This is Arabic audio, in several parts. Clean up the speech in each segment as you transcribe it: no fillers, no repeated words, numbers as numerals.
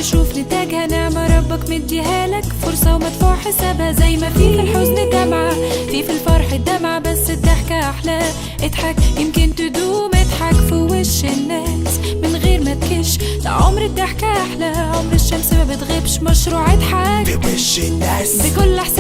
تشوف نتاجها نعمة ربك مديها لك، فرصة ومدفوع حسابها. زي ما في الحزن دمعة، في الفرح الدمعة، بس الضحكة أحلى. اضحك يمكن تدوم، اضحك في وش الناس من غير ما تكش. ده عمر الضحكة أحلى، عمر الشمس ما بتغيبش. مشروع اضحك في وش الناس بكل إحساس.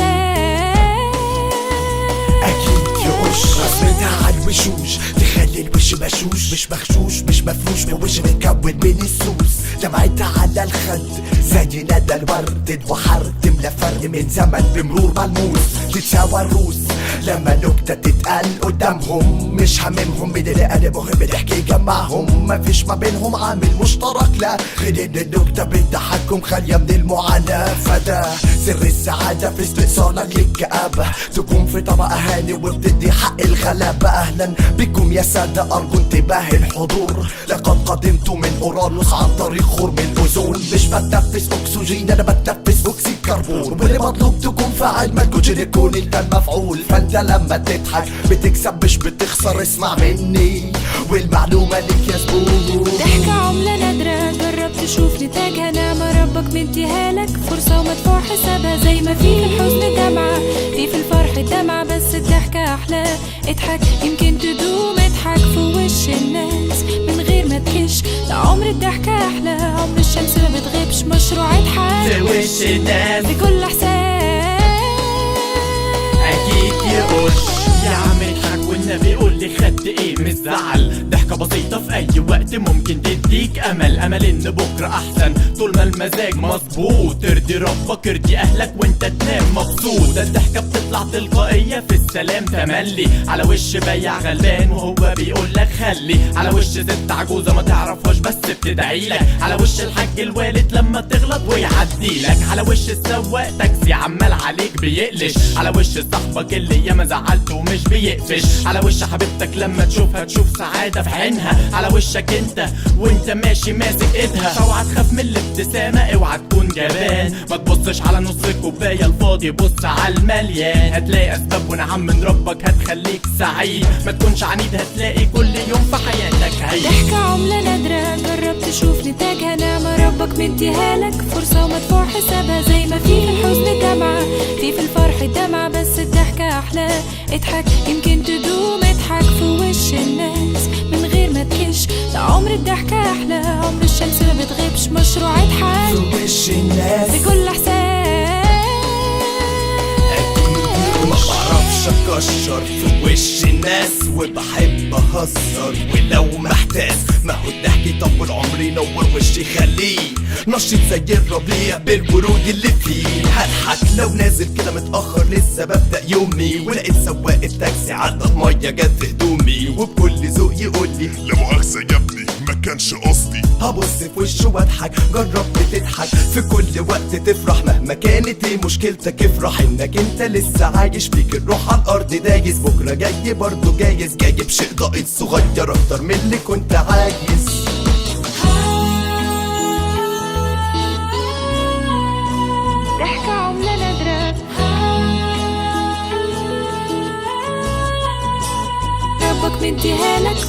أكيد يقش رسمتها على الوشوش تخلي الوش بشوش، مش مغشوش مش مفروش، بوش متكون من السوس. دمعتها على الخد زي ندى الورد، البحر تملى فرق من زمن بمرور ملموس. تتساوى الروس لما نكتة تتقال قدامهم، مش هممهم من اللي قلبهم بتحكي جمعهم. مفيش ما بينهم عامل مشترك لا غير ان النكتة بتضحكهم خالية من المعاناة. فده سر السعادة في استئصالك للكآبة، تكون في طبق هاني وبتدي حق الغلابة. اهلا بكم يا سادة، ارجو انتباه الحضور، لقد قدمت من اورانوس عن طريق خرم الاوزون. مش بتنفس اكسجين، انا بتنفس اكسيد كربون، واللي مطلوب تكون فاعل ما تكونش تكون انت المفعول. فانت لما تضحك بتكسب مش بتخسر، اسمع مني والمعلومة ليك يا زبون. ضحكة عملة نادرة، جرب تشوف نتاجها نعمة ربك مديها لك، فرصة ومدفوع حسابها. زي ما في الحزن دمعة، في الفرح الدمعة، بس الضحكة أحلى. اضحك يمكن تدوم، اضحك في وش الناس من غير ما تكش. ده عمر الضحكة أحلى، عمر الشمس ما بتغيبش. مشروع اضحك في وش الناس بكل إحساس. اكيد يقش يا عم اضحك والنبي قول لي خدت ايه من الزعل. ضحكة بسيطة في اي وقت ممكن تديك امل، امل ان بكرة احسن طول ما المزاج مظبوط. ترضي ربك ارضي اهلك وانت تنام مبسوط. الضحكة بتطلع تلقائية في السلام تملي، على وش بياع غلبان وهو بيقول لك خلي، على وش ست عجوزة ما تعرفهاش بس بتدعيلك، على وش الحاج الوالد لما تغلط ويعديلك، على وش السواق تاكسي عمال عليك بيقلش، على وش صاحبك اللي ياما زعلته ومش بيقفش، على وش حبيبتك لما تشوفها تشوف سعادة في عينها، على وشك انت وانت ماشي ماسك ايدها. اوعى تخاف من الابتسامة، اوعى تكون جبان، ما تبصش على نص الكوباية الفاضي، بص على المليان. هتلاقي اسباب ونعم من ربك هتخليك سعيد، ما تكونش عنيد هتلاقي كل يوم في حياتك عيد. ضحكة عملة نادرة، جرب تشوف نتاجها نعمة ربك مديها لك، فرصة ومدفوع حسابها. زي ما في الحزن دمعة، في الفرح الدمعة، بس الضحكة أحلى. اضحك يمكن تدوم، اضحك في وش الناس من غير ما تكش. ده عمر الضحكة أحلى، عمر الشمس ما بتغيبش. مشروع اضحك في وش الناس بكل إحساس. ما بعرفش اكشر في وش الناس، وبحب اهزر ولو محتاس. ما هو الضحك طول عمري نور وشي خليه نشيط زي الربيع بالورود اللي فيه. هضحك لو نازل كده متأخر لسه ببدأ يومي، ولقيت سواق التاكسي عدى مية جت في هدومي، وبكل ذوق يقول لي لا مؤاخذة يا ابني ما كانش قصدي. هبص في وشه واضحك، جربت تضحك في كل وقت تفرح، مهما كانت ايه مشكلتك افرح انك انت لسه عايش، فيك الروح على الارض دايس، بكره جاي برضه جايز، جايب شيء ضئيل صغير اكتر من اللي كنت عايز. ضحكة عملة نادرة، ربك مديها لك،